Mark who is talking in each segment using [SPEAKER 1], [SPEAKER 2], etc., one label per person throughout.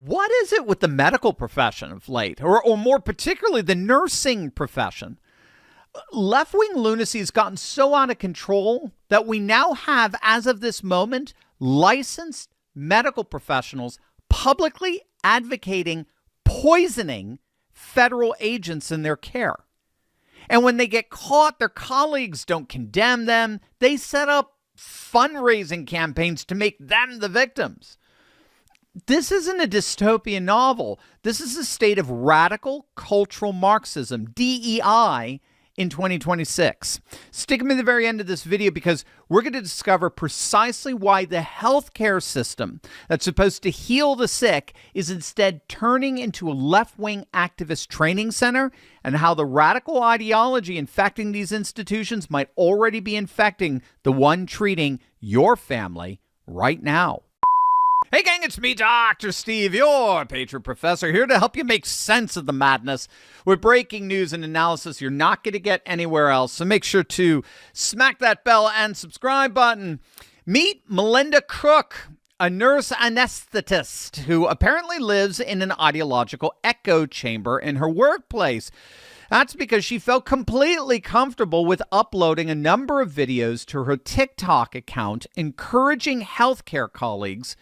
[SPEAKER 1] What is it with the medical profession of late, or more particularly the nursing profession? Left-wing lunacy has gotten so out of control that we now have, as of this moment, licensed medical professionals publicly advocating poisoning federal agents in their care. And when they get caught, their colleagues don't condemn them. They set up fundraising campaigns to make them the victims. This isn't a dystopian novel. This is a state of radical cultural Marxism, DEI, in 2026. Stick with me to the very end of this video because we're going to discover precisely why the healthcare system that's supposed to heal the sick is instead turning into a left-wing activist training center, and how the radical ideology infecting these institutions might already be infecting the one treating your family right now. Hey gang, it's me, Dr. Steve, your Patriot Professor, here to help you make sense of the madness with breaking news and analysis you're not going to get anywhere else. So make sure to smack that bell and subscribe button. Meet Melinda Crook, a nurse anesthetist who apparently lives in an ideological echo chamber in her workplace. That's because she felt completely comfortable with uploading a number of videos to her TikTok account, encouraging healthcare colleagues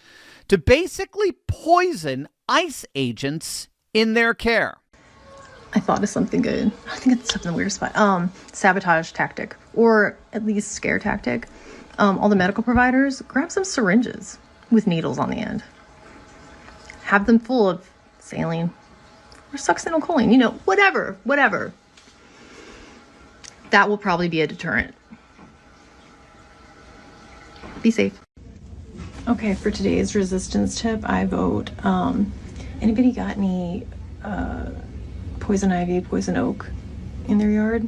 [SPEAKER 1] to basically poison ICE agents in their care.
[SPEAKER 2] I thought of something good. I think it's something weird spot. Sabotage tactic, or at least scare tactic. All the medical providers, grab some syringes with needles on the end. Have them full of saline or succinylcholine, you know, whatever. That will probably be a deterrent. Be safe. Okay, for today's resistance tip, I vote, anybody got any poison ivy, poison oak in their yard?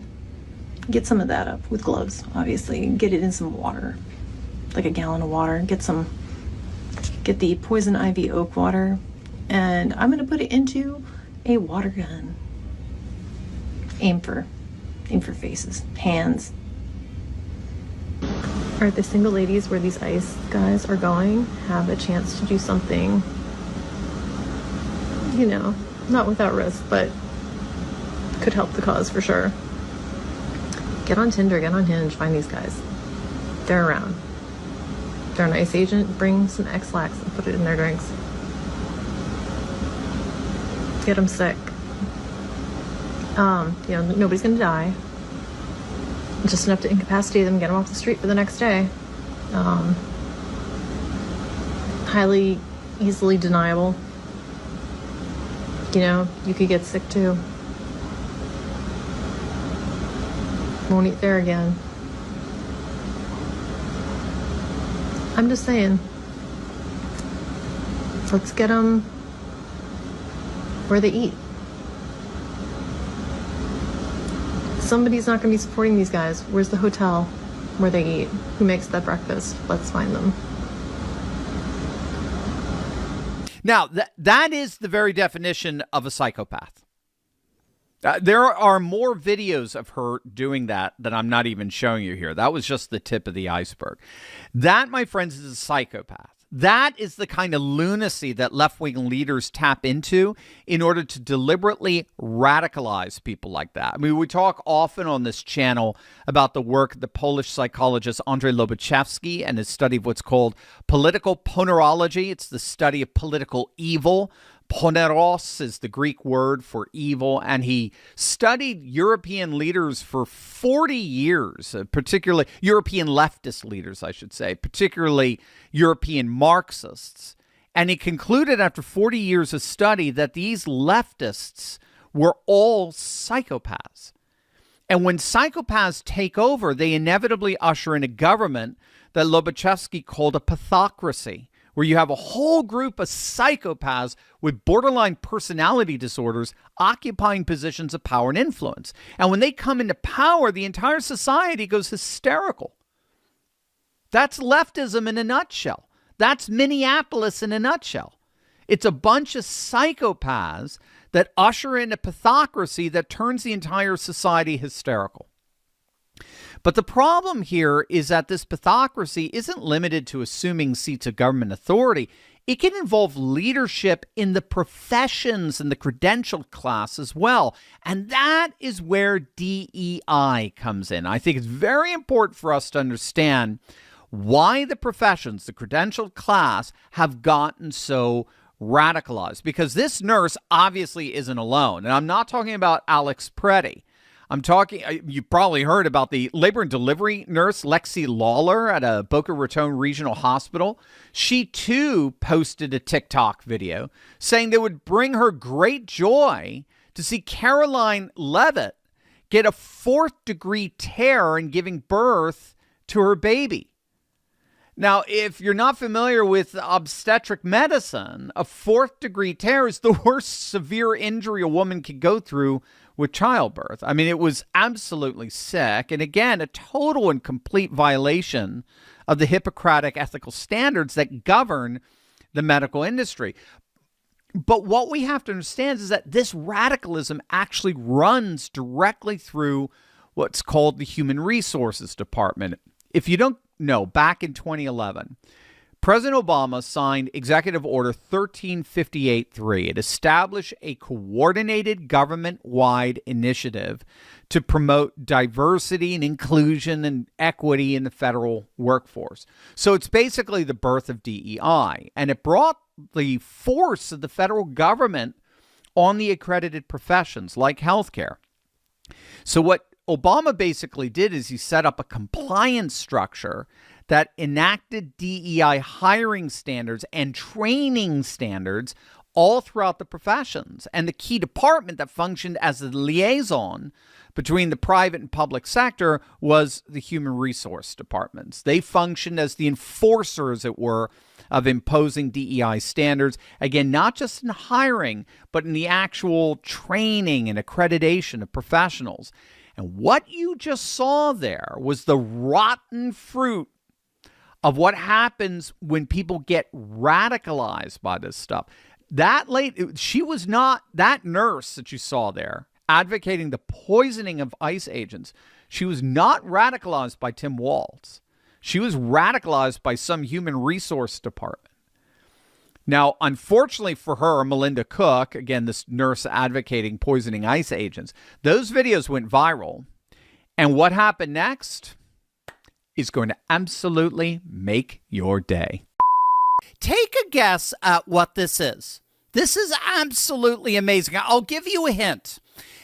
[SPEAKER 2] Get some of that up with gloves, obviously. Get it in some water, like a gallon of water. Get the poison ivy oak water, and I'm gonna put it into a water gun. Aim for faces, hands. All right, the single ladies where these ICE guys are going have a chance to do something, you know, not without risk, but could help the cause for sure. Get on Tinder, get on Hinge, find these guys. They're around. They're an ICE agent, bring some X-Lax and put it in their drinks. Get them sick. You know, nobody's gonna die. Just enough to incapacitate them, get them off the street for the next day. Highly, easily deniable. You know, you could get sick too. Won't eat there again. I'm just saying, let's get them where they eat. Somebody's not going to be supporting these guys. Where's the hotel where they eat? Who makes that breakfast? Let's find them.
[SPEAKER 1] Now, that is the very definition of a psychopath. There are more videos of her doing that I'm not even showing you here. That was just the tip of the iceberg. That, my friends, is a psychopath. That is the kind of lunacy that left-wing leaders tap into in order to deliberately radicalize people like that. I mean, we talk often on this channel about the work of the Polish psychologist Andrzej Lobachevsky and his study of what's called political ponerology. It's the study of political evil. Poneros is the Greek word for evil, and he studied European leaders for 40 years, particularly European leftist leaders, I should say, particularly European Marxists. And he concluded after 40 years of study that these leftists were all psychopaths. And when psychopaths take over, they inevitably usher in a government that Lobachevsky called a pathocracy, where you have a whole group of psychopaths with borderline personality disorders occupying positions of power and influence. And when they come into power, the entire society goes hysterical. That's leftism in a nutshell. That's Minneapolis in a nutshell. It's a bunch of psychopaths that usher in a pathocracy that turns the entire society hysterical. But the problem here is that this pathocracy isn't limited to assuming seats of government authority. it can involve leadership in the professions and the credentialed class as well. And that is where DEI comes in. I think it's very important for us to understand why the professions, the credentialed class, have gotten so radicalized. Because this nurse obviously isn't alone. And I'm not talking about Alex Preddy. I'm talking, you probably heard about the labor and delivery nurse, Lexi Lawler, at a Boca Raton Regional Hospital. She, too, posted a TikTok video saying that it would bring her great joy to see Caroline Levitt get a 4th-degree tear in giving birth to her baby. Now, if you're not familiar with obstetric medicine, a 4th-degree tear is the worst severe injury a woman could go through with childbirth. I mean, it was absolutely sick. And again, a total and complete violation of the Hippocratic ethical standards that govern the medical industry. But what we have to understand is that this radicalism actually runs directly through what's called the Human Resources Department. If you don't know, back in 2011, President Obama signed Executive Order 1358-3. It established a coordinated government-wide initiative to promote diversity and inclusion and equity in the federal workforce. So it's basically the birth of DEI, and it brought the force of the federal government on the accredited professions like healthcare. So what Obama basically did is he set up a compliance structure that enacted DEI hiring standards and training standards all throughout the professions. And the key department that functioned as the liaison between the private and public sector was the human resource departments. They functioned as the enforcers, as it were, of imposing DEI standards. Again, not just in hiring, but in the actual training and accreditation of professionals. And what you just saw there was the rotten fruit of what happens when people get radicalized by this stuff. She was not, that nurse that you saw there advocating the poisoning of ICE agents, she was not radicalized by Tim Walz. She was radicalized by some human resource department. Now, unfortunately for her, Melinda Cook, again, this nurse advocating poisoning ICE agents, those videos went viral. And what happened next is going to absolutely make your day. Take a guess at what this is. This is absolutely amazing. I'll give you a hint.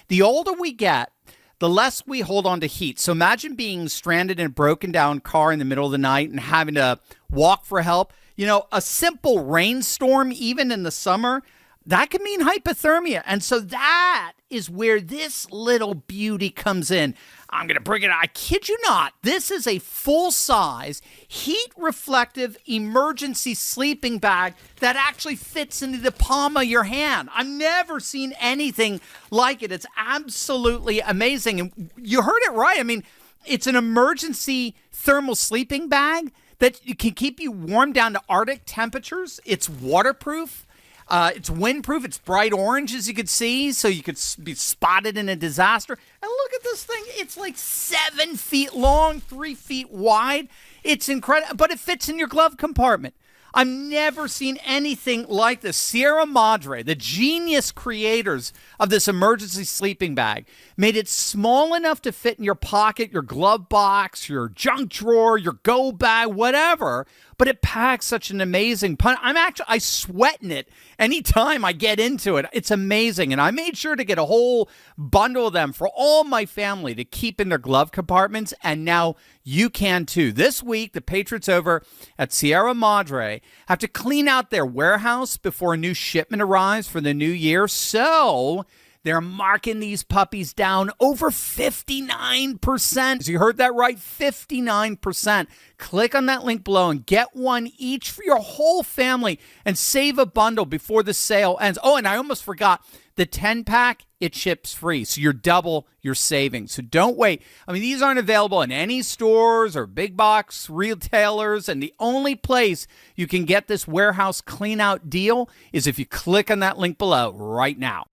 [SPEAKER 1] The older we get, the less we hold on to heat. So imagine being stranded in a broken down car in the middle of the night and having to walk for help. You know, a simple rainstorm, even in the summer, that could mean hypothermia. And so that is where this little beauty comes in. I'm going to bring it out. I kid you not. This is a full-size, heat-reflective emergency sleeping bag that actually fits into the palm of your hand. I've never seen anything like it. It's absolutely amazing. And you heard it right. I mean, it's an emergency thermal sleeping bag that can keep you warm down to Arctic temperatures. It's waterproof. It's windproof. It's bright orange, as you could see, so you could be spotted in a disaster. And look at this thing. It's like 7 feet long, 3 feet wide. It's incredible, but it fits in your glove compartment. I've never seen anything like this. Sierra Madre, the genius creators of this emergency sleeping bag, made it small enough to fit in your pocket, your glove box, your junk drawer, your go bag, whatever. But it packs such an amazing punch. I sweat in it anytime I get into it. It's amazing. And I made sure to get a whole bundle of them for all my family to keep in their glove compartments. And now you can too. This week, the Patriots over at Sierra Madre have to clean out their warehouse before a new shipment arrives for the new year. So they're marking these puppies down over 59%. So you heard that right, 59%. Click on that link below and get one each for your whole family and save a bundle before the sale ends. Oh, and I almost forgot, the 10-pack, it ships free. So you're double your savings. So don't wait. I mean, these aren't available in any stores or big box retailers. And the only place you can get this warehouse clean out deal is if you click on that link below right now.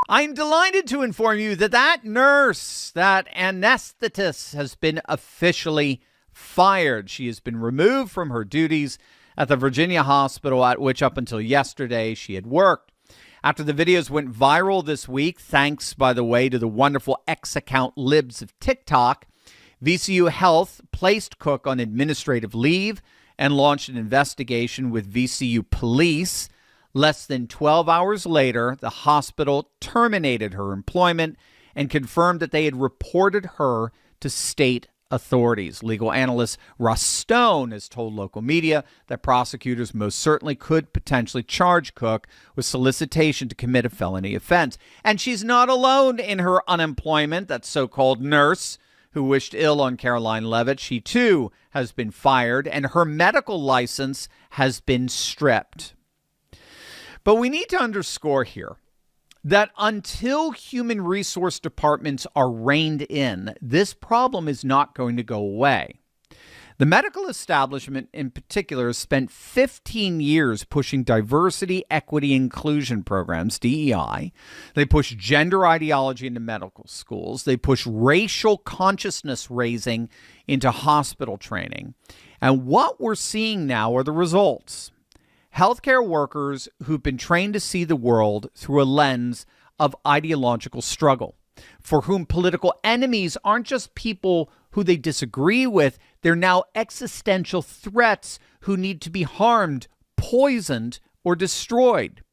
[SPEAKER 1] I'm delighted to inform you that that nurse, that anesthetist, has been officially fired. She has been removed from her duties at the Virginia hospital at which up until yesterday she had worked. After the videos went viral this week, thanks, by the way, to the wonderful X account libs of TikTok, VCU Health placed Cook on administrative leave and launched an investigation with VCU police. Less than 12 hours later, the hospital terminated her employment and confirmed that they had reported her to state authorities. Legal analyst Russ Stone has told local media that prosecutors most certainly could potentially charge Cook with solicitation to commit a felony offense. And she's not alone in her unemployment. That so-called nurse who wished ill on Caroline Levitt, she too has been fired, and her medical license has been stripped. But we need to underscore here that until human resource departments are reined in, this problem is not going to go away. The medical establishment in particular has spent 15 years pushing diversity, equity, inclusion programs, DEI. They push gender ideology into medical schools. They push racial consciousness raising into hospital training. And what we're seeing now are the results. Healthcare workers who've been trained to see the world through a lens of ideological struggle, for whom political enemies aren't just people who they disagree with, they're now existential threats who need to be harmed, poisoned, or destroyed.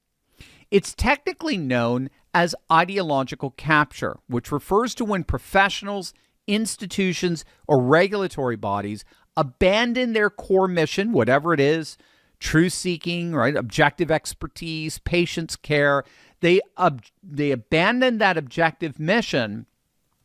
[SPEAKER 1] It's technically known as ideological capture, which refers to when professionals, institutions, or regulatory bodies abandon their core mission, whatever it is, truth-seeking, right, objective expertise, patient's care. They abandon that objective mission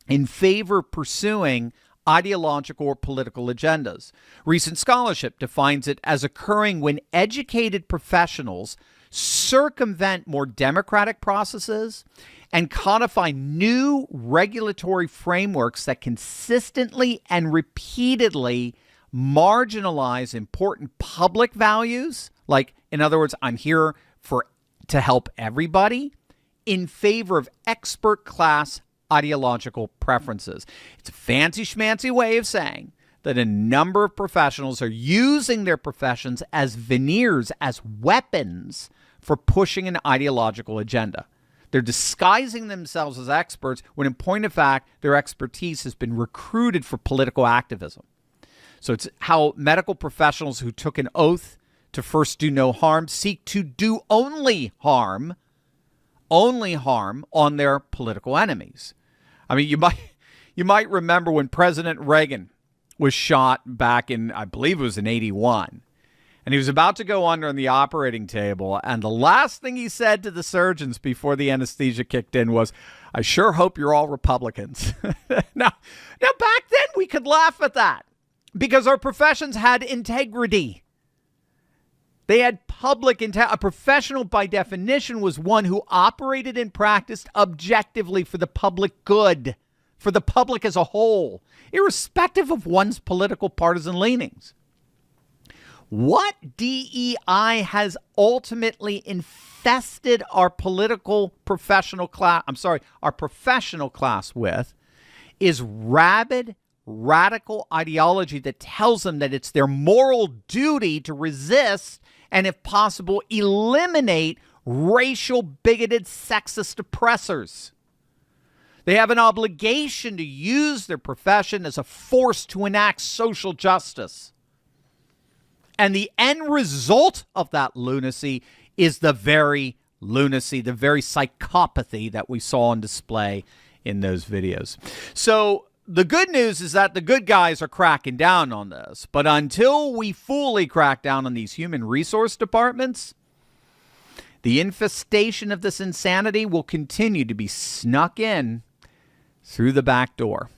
[SPEAKER 1] in favor of pursuing ideological or political agendas. Recent scholarship defines it as occurring when educated professionals circumvent more democratic processes and codify new regulatory frameworks that consistently and repeatedly marginalize important public values, like, in other words, I'm here to help everybody, in favor of expert class ideological preferences. It's a fancy schmancy way of saying that a number of professionals are using their professions as veneers, as weapons for pushing an ideological agenda. They're disguising themselves as experts when, in point of fact, their expertise has been recruited for political activism. So it's how medical professionals who took an oath to first do no harm seek to do only harm on their political enemies. I mean, you might remember when President Reagan was shot back in, I believe it was in 81, and he was about to go under on the operating table, and the last thing he said to the surgeons before the anesthesia kicked in was, "I sure hope you're all Republicans." Now back then we could laugh at that, because our professions had integrity. They had public integrity. A professional, by definition, was one who operated and practiced objectively for the public good, for the public as a whole, irrespective of one's political partisan leanings. What DEI has ultimately infested our professional class with is rabid, radical ideology that tells them that it's their moral duty to resist and, if possible, eliminate racial, bigoted, sexist oppressors. They have an obligation to use their profession as a force to enact social justice. And the end result of that lunacy is the very lunacy, the very psychopathy that we saw on display in those videos. So the good news is that the good guys are cracking down on this. But until we fully crack down on these human resource departments, the infestation of this insanity will continue to be snuck in through the back door.